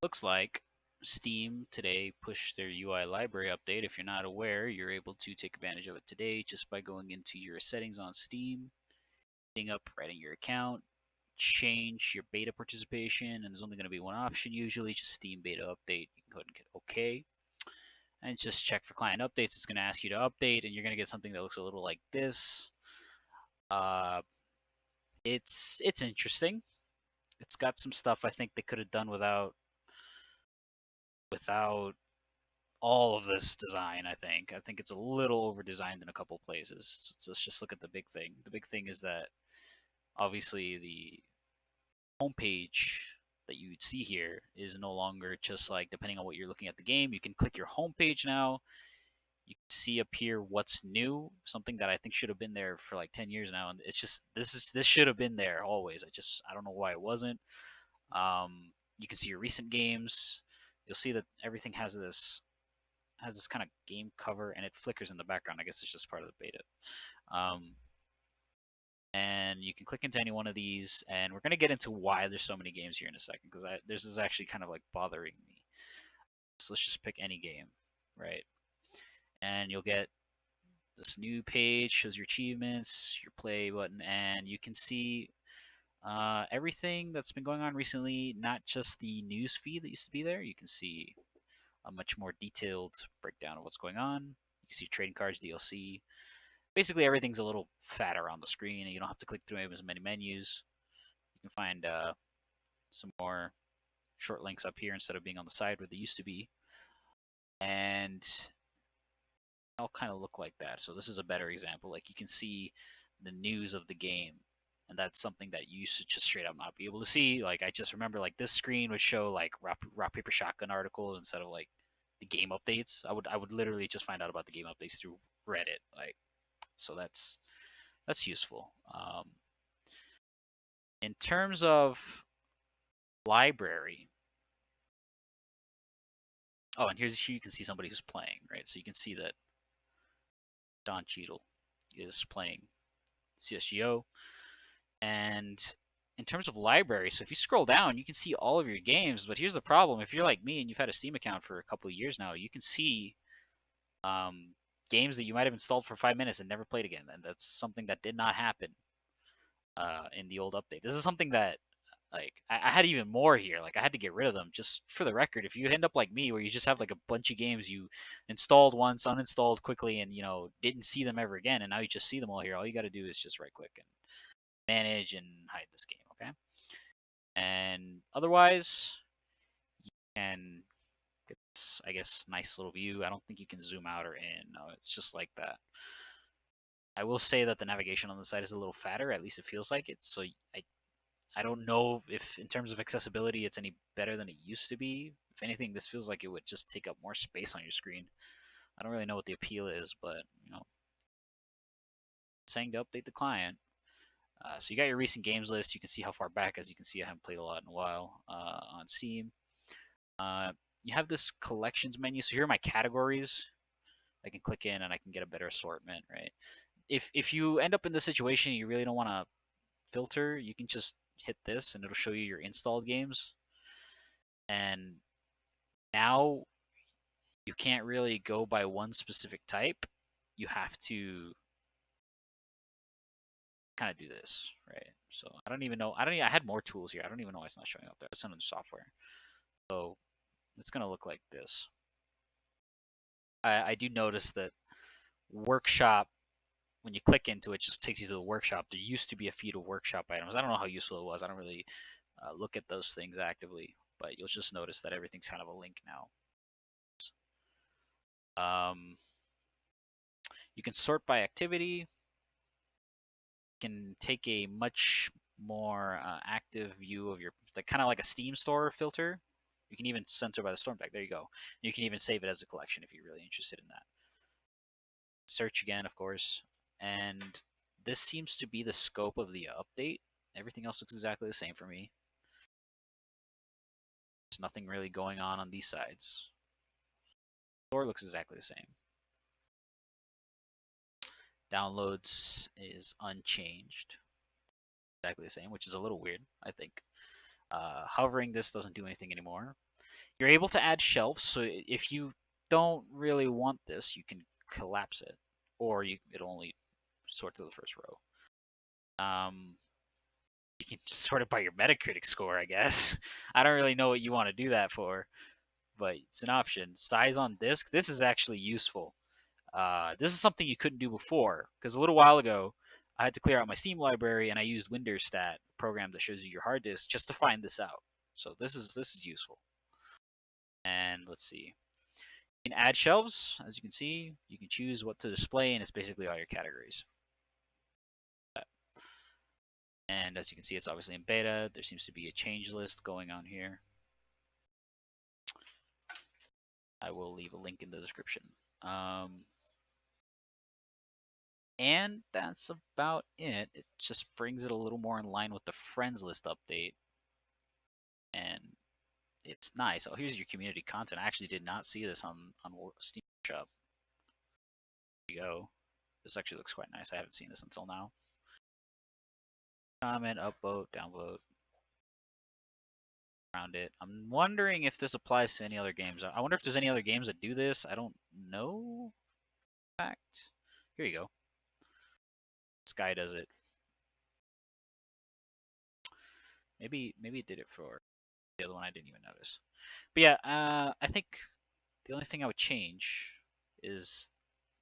looks like Steam today pushed their UI library update. If you're not aware, you're able to take advantage of it today just by going into your settings on Steam, setting up, writing your account, change your beta participation, and there's only going to be one option usually, just Steam beta update. You can go ahead and get OK. And just check for client updates. It's going to ask you to update, and you're going to get something that looks a little like this. It's interesting. It's got some stuff I think they could have done without all of this design. I think it's a little over designed in a couple places. So let's just look at the big thing. The big thing is that obviously the homepage that you would see here is no longer just like, depending on what you're looking at the game, you can click your homepage now. You can see up here what's new, something that I think should have been there for like 10 years now, and it's just this should have been there always. I don't know why it wasn't. You can see your recent games. You'll see that everything has this kind of game cover, and it flickers in the background. I guess it's just part of the beta. And you can click into any one of these, and we're gonna get into why there's so many games here in a second, because this is actually kind of like bothering me. So let's just pick any game, right? And you'll get this new page, shows your achievements, your play button, and you can see everything that's been going on recently, not just the news feed that used to be there. You can see a much more detailed breakdown of what's going on. You can see trading cards, DLC. Basically, everything's a little fatter on the screen, and you don't have to click through as many menus. You can find some more short links up here instead of being on the side where they used to be. And all kind of look like that. So this is a better example. Like, you can see the news of the game, and that's something that you used to just straight up not be able to see. Like, I just remember like this screen would show like rock paper shotgun articles instead of like the game updates. I would literally just find out about the game updates through Reddit. Like, so that's useful. In terms of library, oh, and here you can see somebody who's playing, right? So you can see that Don Cheadle is playing CSGO. And in terms of library, so if you scroll down, you can see all of your games. But here's the problem: if you're like me and you've had a Steam account for a couple of years now, you can see games that you might have installed for 5 minutes and never played again. And that's something that did not happen in the old update. This is something that, like, I had even more here. Like, I had to get rid of them. Just for the record, if you end up like me, where you just have like a bunch of games you installed once, uninstalled quickly, and didn't see them ever again, and now you just see them all here, all you got to do is just right click and manage and hide this game, okay? And otherwise, you can get this, I guess, nice little view. I don't think you can zoom out or in. No, it's just like that. I will say that the navigation on the side is a little fatter. At least it feels like it. So I don't know if in terms of accessibility it's any better than it used to be. If anything, this feels like it would just take up more space on your screen. I don't really know what the appeal is, but saying to update the client. So you got your recent games list. You can see how far back. As you can see, I haven't played a lot in a while on Steam. You have this collections menu. So here are my categories. I can click in and I can get a better assortment, right? If you end up in this situation and you really don't want to filter, you can just hit this and it'll show you your installed games. And now you can't really go by one specific type. You have to kind of do this, right? So I don't even know. I had more tools here. I don't even know why it's not showing up there. It's under software. So it's gonna look like this. I do notice that workshop, when you click into it, just takes you to the workshop. There used to be a feed of workshop items. I don't know how useful it was. I don't really look at those things actively, but you'll just notice that everything's kind of a link now. You can sort by activity. You can take a much more active view of your, kind of like a Steam store filter. You can even censor by the storm tag. There you go. You can even save it as a collection if you're really interested in that. Search again, of course. And this seems to be the scope of the update. Everything else looks exactly the same for me. There's nothing really going on these sides. Store looks exactly the same. Downloads is unchanged. Exactly the same, which is a little weird, I think. Hovering this doesn't do anything anymore. You're able to add shelves, so if you don't really want this, you can collapse it, or it'll only sort to the first row. You can just sort it by your Metacritic score, I guess. I don't really know what you want to do that for, but it's an option. Size on disk. This is actually useful. This is something you couldn't do before, because a little while ago, I had to clear out my Steam library, and I used WinDirStat, a program that shows you your hard disk, just to find this out. So this is useful. And let's see. You can add shelves, as you can see. You can choose what to display, and it's basically all your categories. And as you can see, it's obviously in beta. There seems to be a change list going on here. I will leave a link in the description. And that's about it. It just brings it a little more in line with the friends list update. And it's nice. Oh, here's your community content. I actually did not see this on Steam Shop. There you go. This actually looks quite nice. I haven't seen this until now. Comment, upvote, downvote. Around it. I'm wondering if this applies to any other games. I wonder if there's any other games that do this. I don't know. In fact, here you go. This guy does it. Maybe it did it for the other one. I didn't even notice. But yeah, I think the only thing I would change is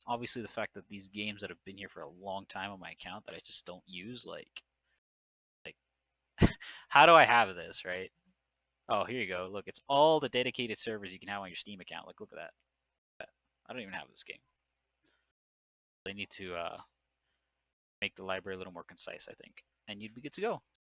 obviously the fact that these games that have been here for a long time on my account that I just don't use, like how do I have this, right? Oh, here you go. Look, it's all the dedicated servers you can have on your Steam account. Like, look at that. I don't even have this game. They need to make the library a little more concise, I think, and you'd be good to go.